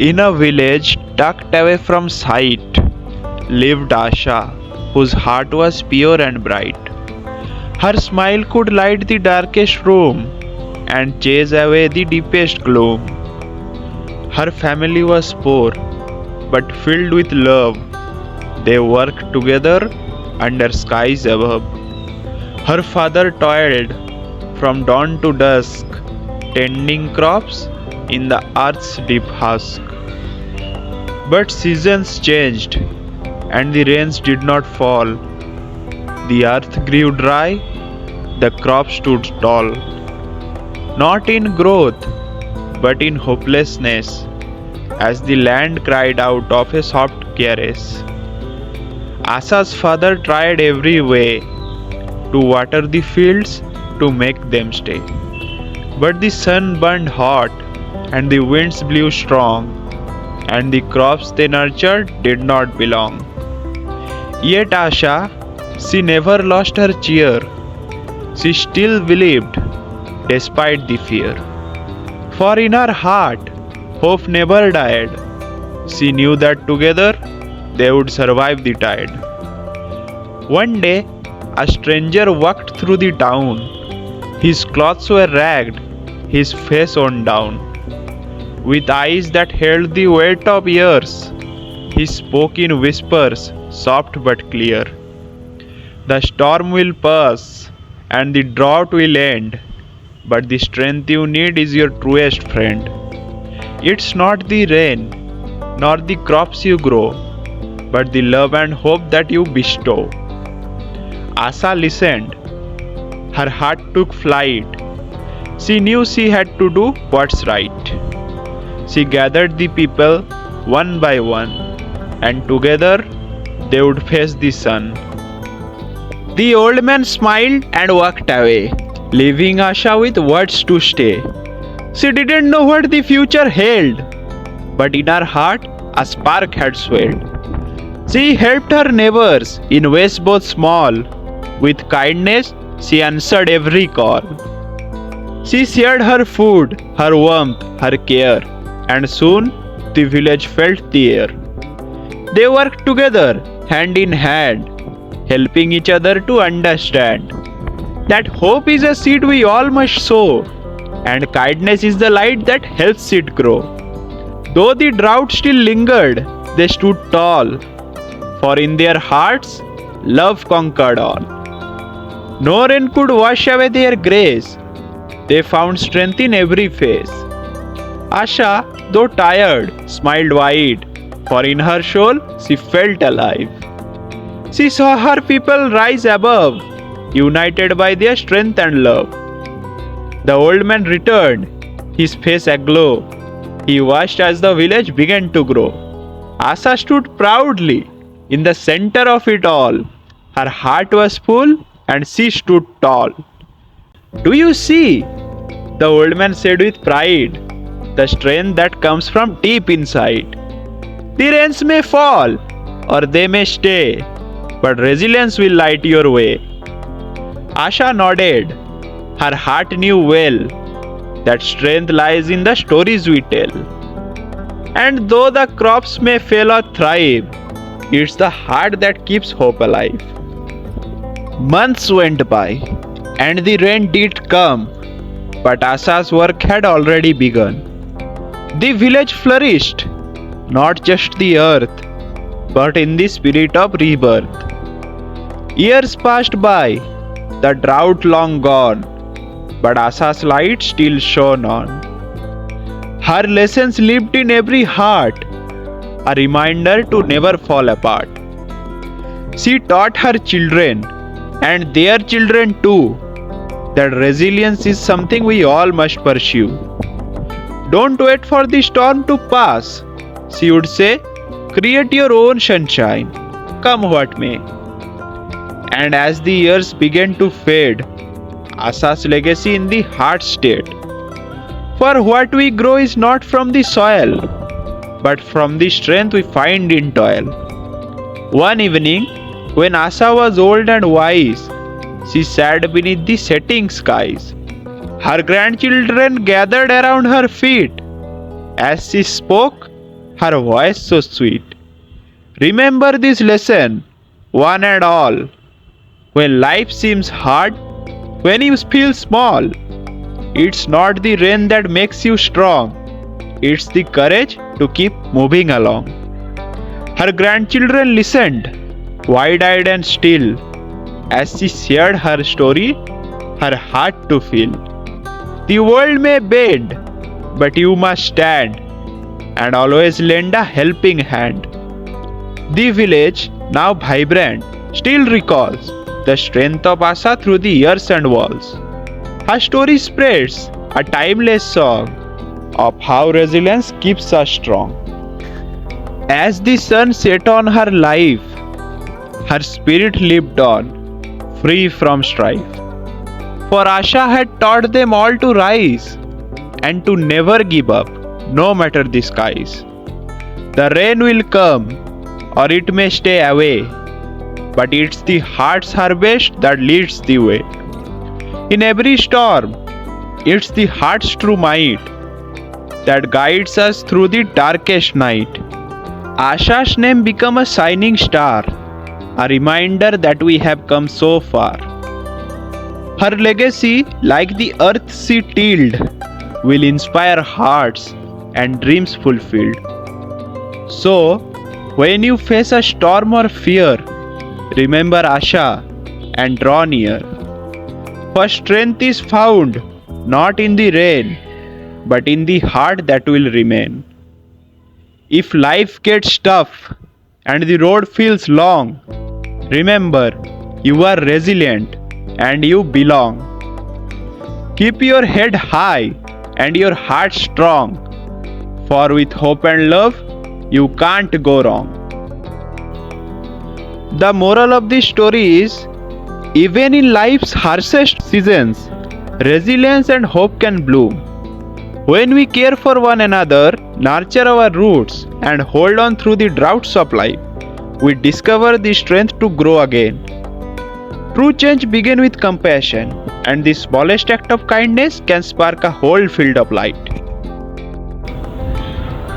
In a village tucked away from sight lived Asha, whose heart was pure and bright. Her smile could light the darkest room and chase away the deepest gloom. Her family was poor but filled with love. They worked together under skies above. Her father toiled from dawn to dusk, tending crops in the earth's deep husk. But seasons changed, and the rains did not fall. The earth grew dry, the crops stood tall. Not in growth, but in hopelessness, as the land cried out of a soft caress. Asha's father tried every way to water the fields to make them stay. But the sun burned hot, and the winds blew strong, and the crops they nurtured did not belong. Yet Asha, she never lost her cheer. She still believed, despite the fear. For in her heart, hope never died. She knew that together they would survive the tide. One day, a stranger walked through the town. His clothes were ragged, his face worn down. With eyes that held the weight of years, he spoke in whispers, soft but clear. The storm will pass, and the drought will end, but the strength you need is your truest friend. It's not the rain, nor the crops you grow, but the love and hope that you bestow. Asha listened. Her heart took flight. She knew she had to do what's right. She gathered the people one by one, and together they would face the sun. The old man smiled and walked away, leaving Asha with words to stay. She didn't know what the future held, but in her heart a spark had swelled. She helped her neighbors in ways both small. With kindness, she answered every call. She shared her food, her warmth, her care, and soon the village felt the air. They worked together, hand in hand, helping each other to understand that hope is a seed we all must sow, and kindness is the light that helps it grow. Though the drought still lingered, they stood tall, for in their hearts, love conquered all. No rain could wash away their grace. They found strength in every face. Asha, though tired, smiled wide, for in her soul she felt alive. She saw her people rise above, united by their strength and love. The old man returned, his face aglow. He watched as the village began to grow. Asha stood proudly in the center of it all. Her heart was full and she stood tall. Do you see? The old man said with pride, the strength that comes from deep inside. The rains may fall or they may stay, but resilience will light your way. Asha nodded. Her heart knew well that strength lies in the stories we tell. And though the crops may fail or thrive, it's the heart that keeps hope alive. Months went by, and the rain did come, but Asha's work had already begun. The village flourished, not just the earth, but in the spirit of rebirth. Years passed by, the drought long gone, but Asha's light still shone on. Her lessons lived in every heart, a reminder to never fall apart. She taught her children, and their children too, that resilience is something we all must pursue. Don't wait for the storm to pass, she would say, create your own sunshine, come what may. And as the years began to fade, Asha's legacy in the heart stayed. For what we grow is not from the soil, but from the strength we find in toil. One evening, when Asha was old and wise, she sat beneath the setting skies. Her grandchildren gathered around her feet. As she spoke, her voice so sweet. Remember this lesson, one and all. When life seems hard, when you feel small, it's not the rain that makes you strong, it's the courage to keep moving along. Her grandchildren listened, wide eyed and still, as she shared her story, her heart to fill. The world may bend, but you must stand and always lend a helping hand. The village, now vibrant, still recalls the strength of Asha through the years and walls. Her story spreads a timeless song of how resilience keeps us strong. As the sun set on her life, her spirit lived on, free from strife. For Asha had taught them all to rise and to never give up, no matter the skies. The rain will come, or it may stay away, but it's the heart's harvest that leads the way. In every storm, it's the heart's true might that guides us through the darkest night. Asha's name become a shining star, a reminder that we have come so far. Her legacy, like the earth she tilled, will inspire hearts and dreams fulfilled. So, when you face a storm or fear, remember Asha and draw near. For strength is found not in the rain, but in the heart that will remain. If life gets tough and the road feels long, remember you are resilient and you belong. Keep your head high and your heart strong, for with hope and love, you can't go wrong. The moral of this story is, even in life's harshest seasons, resilience and hope can bloom. When we care for one another, nurture our roots, and hold on through the droughts of life, we discover the strength to grow again. True change begins with compassion, and the smallest act of kindness can spark a whole field of light.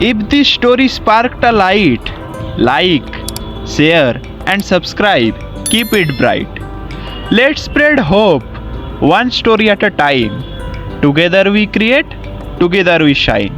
If this story sparked a light, like, share, and subscribe. Keep it bright. Let's spread hope, one story at a time. Together we create, together we shine.